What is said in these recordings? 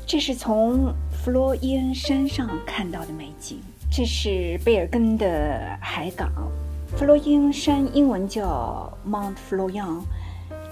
这是从弗洛伊恩山上看到的美景，这是贝尔根的海港。弗洛伊恩山英文叫 Mount Florian，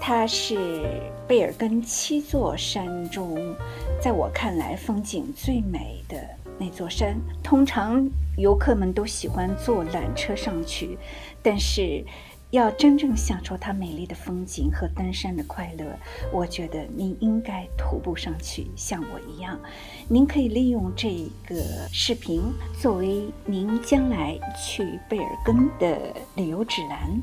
它是贝尔根7座山中，在我看来风景最美的那座山。通常游客们都喜欢坐缆车上去，但是要真正享受它美丽的风景和登山的快乐，我觉得您应该徒步上去，像我一样。您可以利用这个视频作为您将来去贝尔根的旅游指南。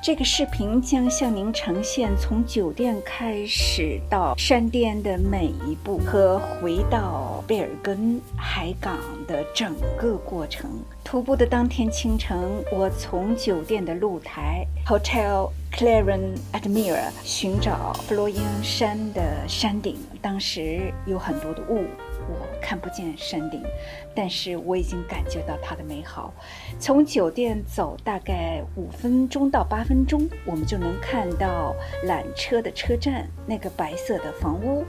这个视频将向您呈现从酒店开始到山巅的每一步和回到贝尔根海港的整个过程。徒步的当天清晨，我从酒店的露台 Hotel Claren Admira 寻找弗洛伊恩山的山顶，当时有很多的雾，我看不见山顶，但是我已经感觉到它的美好。从酒店走大概5分钟到8分钟，我们就能看到缆车的车站，那个白色的房屋，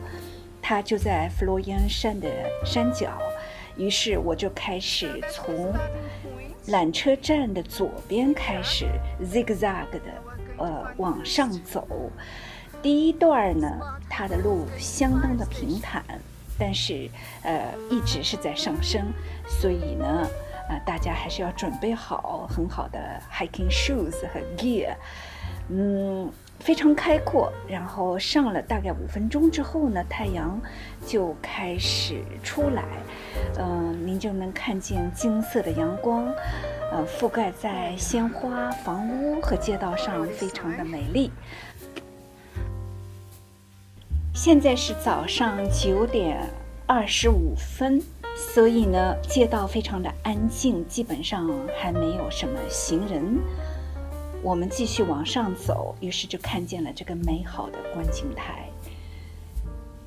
它就在弗洛伊恩山的山脚。于是我就开始从缆车站的左边开始 zigzag 的往上走。第一段呢，它的路相当的平坦，但是一直是在上升，所以呢大家还是要准备好很好的 hiking shoes 和 gear。非常开阔。然后上了大概5分钟之后呢，太阳就开始出来，您就能看见金色的阳光，覆盖在鲜花、房屋和街道上，非常的美丽。现在是早上9点25分，所以呢，街道非常的安静，基本上还没有什么行人。我们继续往上走，于是就看见了这个美好的观景台。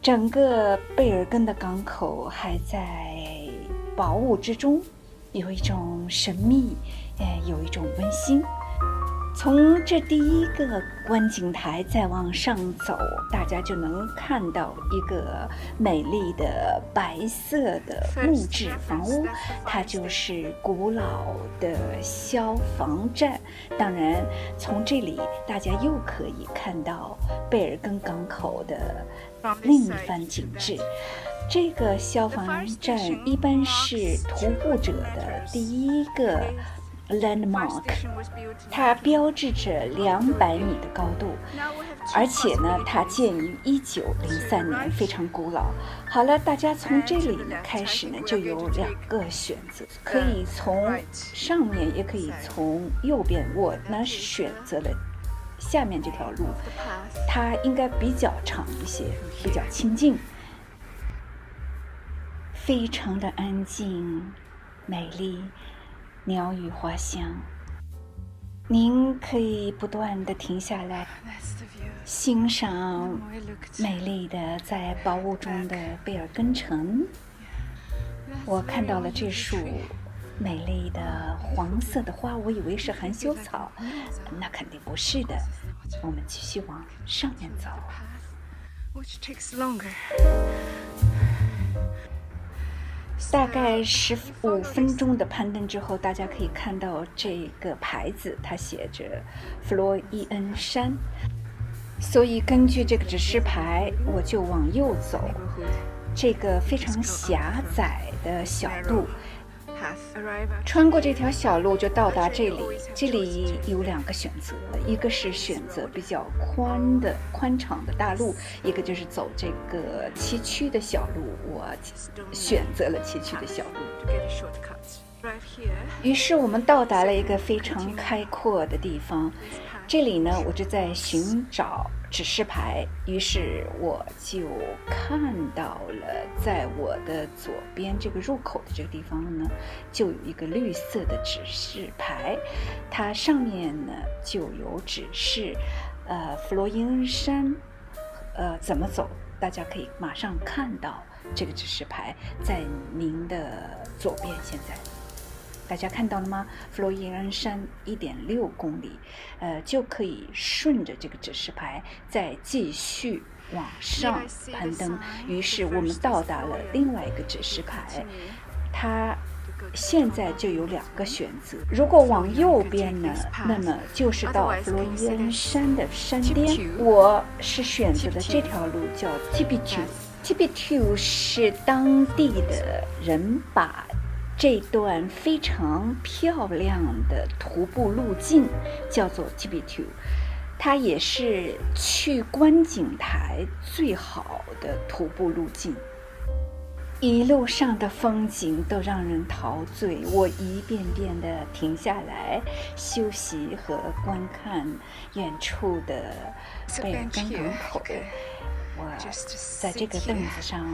整个贝尔根的港口还在薄雾之中，有一种神秘，有一种温馨。从这第一个观景台再往上走，大家就能看到一个美丽的白色的木质房屋，它就是古老的消防站。当然，从这里大家又可以看到贝尔根港口的另一番景致。这个消防站一般是徒步者的第一个landmark， 它标志着200米的高度，而且呢，它建于1903年，非常古老。好了，大家从这里呢开始呢，就有2个选择，可以从上面，也可以从右边。我呢是选择了下面这条路，它应该比较长一些，比较亲近，非常的安静、美丽。鸟语花香，您可以不断地停下来，欣赏美丽的在薄雾中的贝尔根城。我看到了这束美丽的黄色的花，我以为是含羞草，那肯定不是的。我们继续往上面走。大概15分钟的攀登之后，大家可以看到这个牌子，它写着弗洛伊恩山。所以根据这个指示牌，我就往右走。这个非常狭窄的小路，穿过这条小路就到达这里。这里有2个选择，一个是选择比较宽敞的大路，一个就是走这个崎岖的小路。我选择了崎岖的小路。于是我们到达了一个非常开阔的地方。这里呢，我就在寻找指示牌，于是我就看到了，在我的左边这个入口的这个地方呢，就有一个绿色的指示牌，它上面呢就有指示，弗洛伊恩山，怎么走，大家可以马上看到这个指示牌在您的左边。现在大家看到了吗？弗洛伊恩山1.6公里，就可以顺着这个指示牌再继续往上攀登。于是我们到达了另外一个指示牌，它现在就有2个选择。如果往右边呢，那么就是到弗洛伊恩山的山巅。我是选择的这条路，叫 Tipitu。Tipitu 是当地的人把这段非常漂亮的徒步路径叫做 Tipitu， 它也是去观景台最好的徒步路径。一路上的风景都让人陶醉，我一遍遍地停下来休息和观看远处的贝尔根港口。我在这个凳子上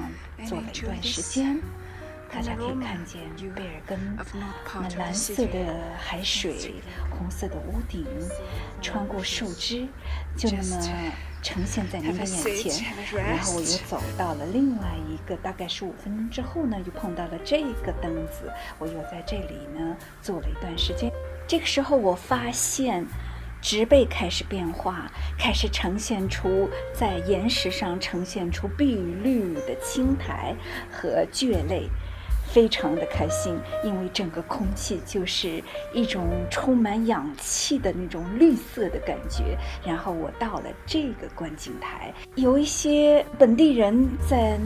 坐了一段时间，大家可以看见贝尔根那蓝色的海水，红色的屋顶，穿过树枝，就那么呈现在您的眼前。然后我又走到了另外一个，大概15分钟之后呢，又碰到了这个凳子，我又在这里呢坐了一段时间。这个时候我发现植被开始变化，开始呈现出在岩石上呈现出碧绿的青苔和蕨类，非常的开心，因为整个空气就是一种充满氧气的那种绿色的感觉。然后我到了这个观景台，有一些本地人在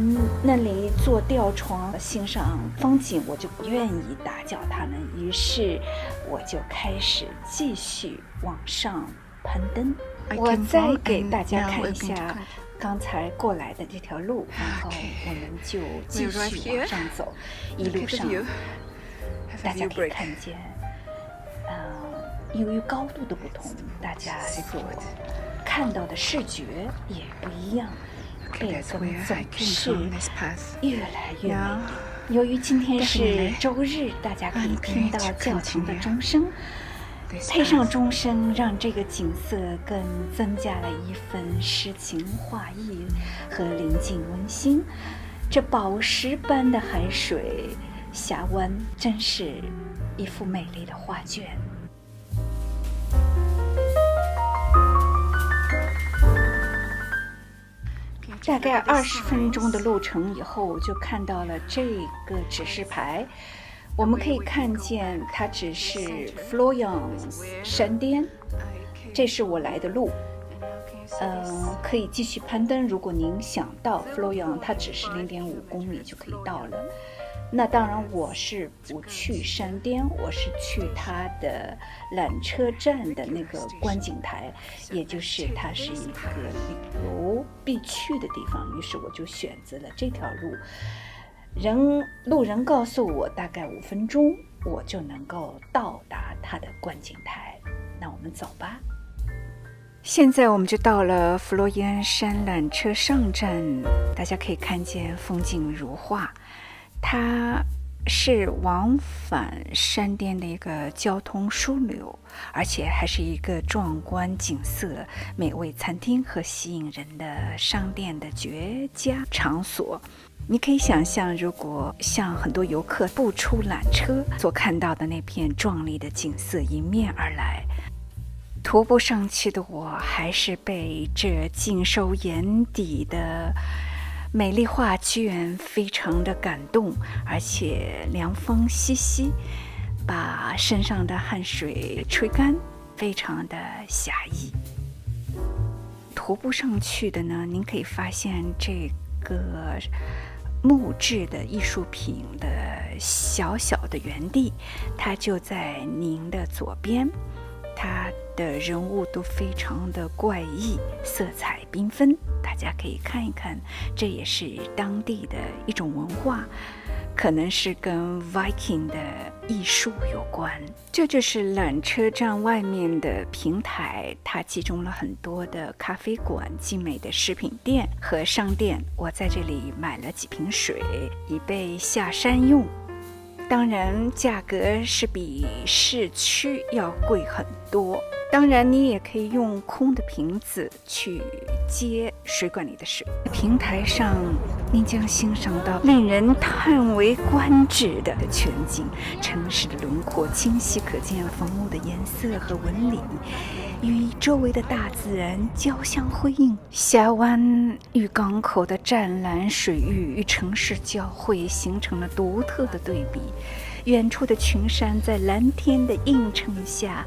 那里做吊床欣赏风景，我就不愿意打搅他们，于是我就开始继续往上攀登。我再给大家看一下刚才过来的这条路，然后我们就继续往上走。一路上大家可以看见由于高度的不同，大家所看到的视觉也不一样。贝尔根总是越来越美。由于今天是周日，大家可以听到较强的钟声，配上钟声，让这个景色更增加了一份诗情画意和宁静温馨。这宝石般的海水峡湾，真是一幅美丽的画卷。大概20分钟的路程以后，我就看到了这个指示牌。我们可以看见它只是 Floyang 山巅，这是我来的路。可以继续攀登。如果您想到 Floyang， 它只是0.5公里就可以到了。那当然我是不去山巅，我是去它的缆车站的那个观景台，也就是它是一个旅游必去的地方，于是我就选择了这条路。路人告诉我大概5分钟我就能够到达它的观景台。那我们走吧。现在我们就到了弗洛伊恩山缆车上站，大家可以看见风景如画，它是往返山巅的一个交通枢纽，而且还是一个壮观景色、美味餐厅和吸引人的商店的绝佳场所。你可以想象，如果像很多游客步出缆车所看到的那片壮丽的景色迎面而来，徒步上去的我还是被这尽收眼底的美丽画卷非常的感动，而且凉风习习，把身上的汗水吹干，非常的侠义。徒步上去的呢，您可以发现这个木质的艺术品的小小的园地，它就在您的左边，它的人物都非常的怪异，色彩缤纷，大家可以看一看，这也是当地的一种文化，可能是跟 Viking 的艺术有关。这就是缆车站外面的平台，它集中了很多的咖啡馆、精美的食品店和商店。我在这里买了几瓶水，以备下山用。当然价格是比市区要贵很多，当然你也可以用空的瓶子去接水管里的水。平台上您将欣赏到令人叹为观止的全景。城市的轮廓清晰可见，房屋的颜色和纹理与周围的大自然交相辉映。峡湾与港口的湛蓝水域与城市交汇，形成了独特的对比。远处的群山在蓝天的映衬下，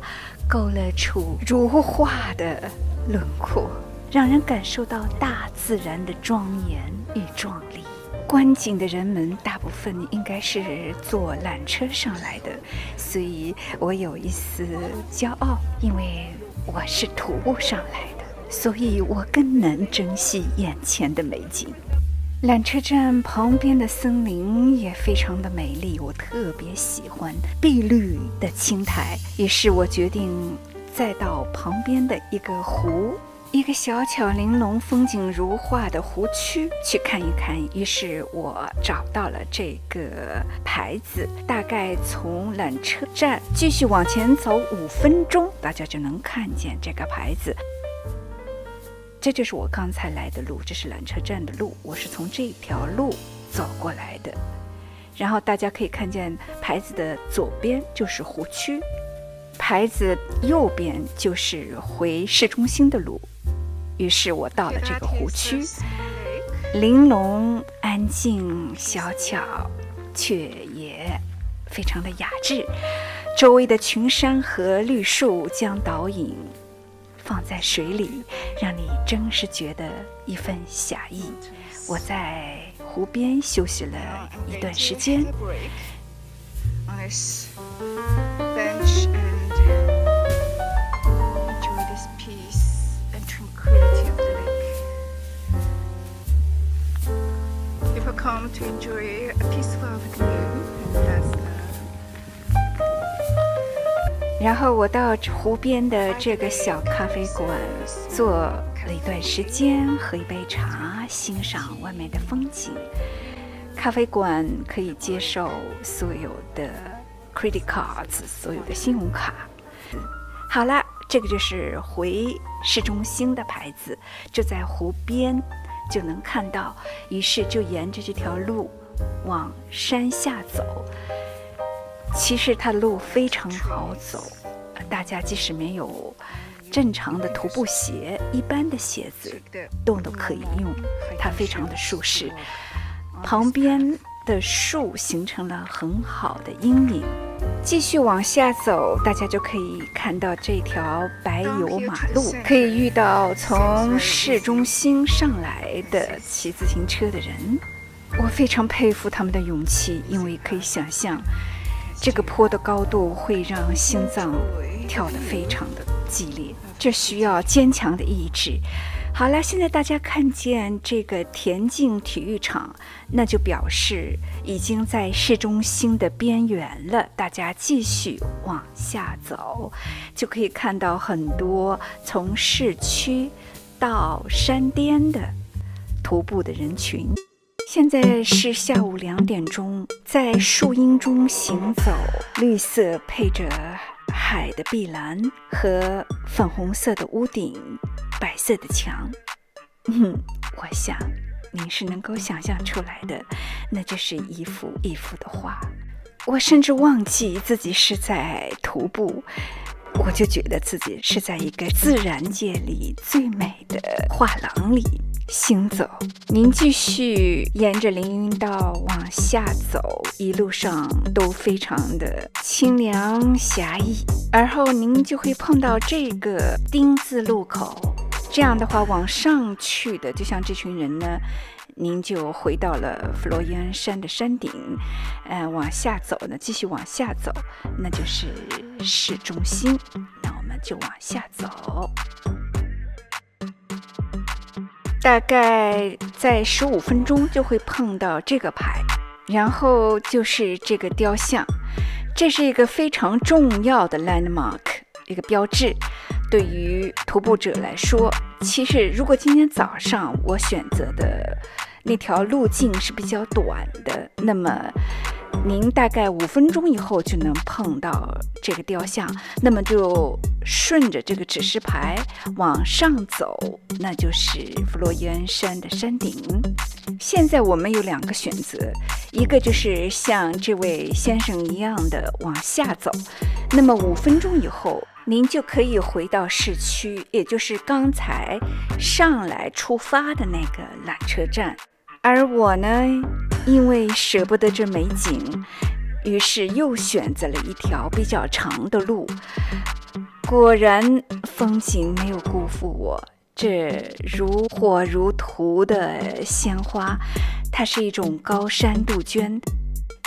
勾勒出如画的轮廓，让人感受到大自然的庄严与壮丽。观景的人们大部分应该是坐缆车上来的，所以我有一丝骄傲，因为我是徒步上来的，所以我更能珍惜眼前的美景。缆车站旁边的森林也非常的美丽，我特别喜欢碧绿的青苔，于是我决定再到旁边的一个小巧玲珑、风景如画的湖区去看一看。于是我找到了这个牌子，大概从缆车站继续往前走5分钟，大家就能看见这个牌子。这就是我刚才来的路，这是缆车站的路，我是从这条路走过来的。然后大家可以看见牌子的左边就是湖区，牌子右边就是回市中心的路。于是我到了这个湖区，玲珑、安静、小巧，却也非常的雅致。周围的群山和绿树将倒影放在水里，让你真是觉得一份侠意。我在湖边休息了一段时间。Come to enjoy a peaceful afternoon, and that's 然后我到湖边的这个小咖啡馆坐了一段时间，喝一杯茶，欣赏外面的风景。咖啡馆可以接受所有的 credit cards， 所有的信用卡。好了，这个就是回市中心的牌子，就在湖边就能看到。于是就沿着这条路往山下走。其实它的路非常好走，大家即使没有正常的徒步鞋，一般的鞋子都可以用，它非常的舒适。旁边的树形成了很好的阴影。继续往下走，大家就可以看到这条柏油马路，可以遇到从市中心上来的骑自行车的人。我非常佩服他们的勇气，因为可以想象这个坡的高度会让心脏跳得非常的激烈，这需要坚强的意志。好了，现在大家看见这个田径体育场，那就表示已经在市中心的边缘了。大家继续往下走，就可以看到很多从市区到山巅的徒步的人群。现在是下午2点钟，在树荫中行走，绿色配着海的碧蓝和粉红色的屋顶，白色的墙。我想您是能够想象出来的，那就是一幅一幅的画。我甚至忘记自己是在徒步，我就觉得自己是在一个自然界里最美的画廊里行走。您继续沿着林荫道往下走，一路上都非常的清凉侠义，而后您就会碰到这个丁字路口。这样的话，往上去的就像这群人呢，您就回到了弗洛伊恩山的山顶。往下走呢，继续往下走，那就是市中心。那我们就往下走，大概在15分钟就会碰到这个牌，然后就是这个雕像。这是一个非常重要的 landmark， 一个标志。对于徒步者来说，其实如果今天早上我选择的那条路径是比较短的，那么您大概5分钟以后就能碰到这个雕像，那么就顺着这个指示牌往上走，那就是弗洛伊恩山的山顶。现在我们有2个选择，一个就是像这位先生一样的往下走，那么5分钟以后您就可以回到市区，也就是刚才上来出发的那个缆车站。而我呢，因为舍不得这美景，于是又选择了一条比较长的路。果然风景没有辜负我，这如火如荼的鲜花，它是一种高山杜鹃。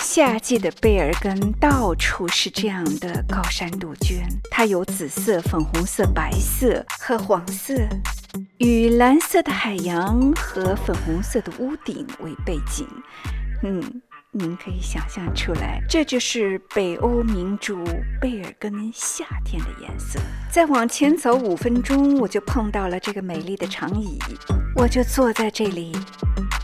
夏季的贝尔根到处是这样的高山杜鹃，它有紫色、粉红色、白色和黄色，与蓝色的海洋和粉红色的屋顶为背景。您可以想象出来，这就是北欧名著贝尔根夏天的颜色。再往前走5分钟，我就碰到了这个美丽的长椅，我就坐在这里，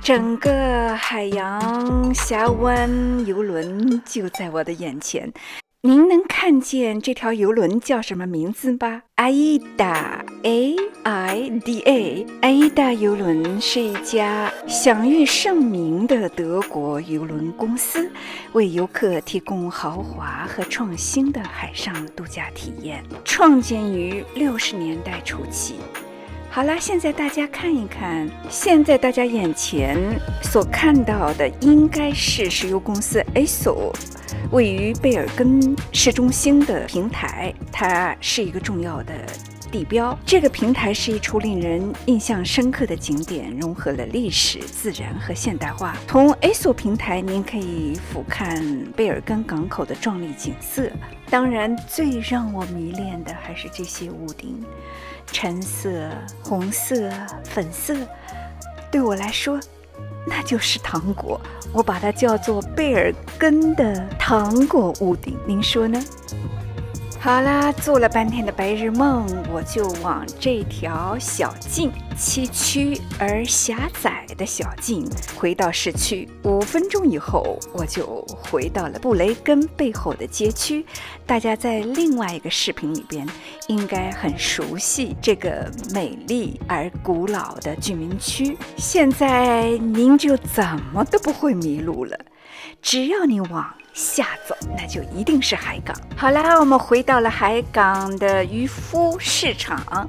整个海洋峡湾游轮就在我的眼前。您能看见这条游轮叫什么名字吧？ AIDA AIDA 游轮是一家享誉盛名的德国游轮公司，为游客提供豪华和创新的海上度假体验，创建于60年代初期。好啦，现在大家看一看，现在大家眼前所看到的应该是石油公司 ESSO 位于贝尔根市中心的平台，它是一个重要的地标。这个平台是一处令人印象深刻的景点，融合了历史、自然和现代化。从 ESSO 平台您可以俯瞰贝尔根港口的壮丽景色。当然最让我迷恋的还是这些屋顶，橙色、红色、粉色，对我来说那就是糖果，我把它叫做贝尔根的糖果屋顶，您说呢？好啦，做了半天的白日梦，我就往这条小径，崎岖而狭窄的小径回到市区。5分钟以后，我就回到了布雷根背后的街区。大家在另外一个视频里边应该很熟悉这个美丽而古老的居民区，现在您就怎么都不会迷路了。只要你往下走，那就一定是海港。好啦，我们回到了海港的渔夫市场，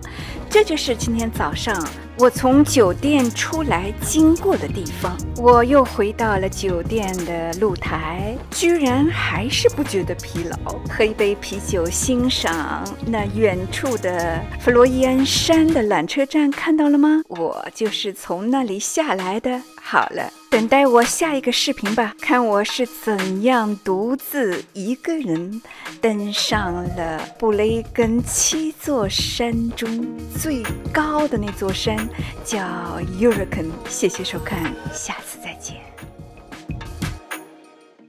这就是今天早上我从酒店出来经过的地方。我又回到了酒店的露台，居然还是不觉得疲劳，喝一杯啤酒，欣赏那远处的弗洛伊恩山的缆车站，看到了吗？我就是从那里下来的。好了，等待我下一个视频吧，看我是怎样独自一个人登上了布雷根7座山中最高的那座山，叫 Jurken。谢谢收看，下次再见。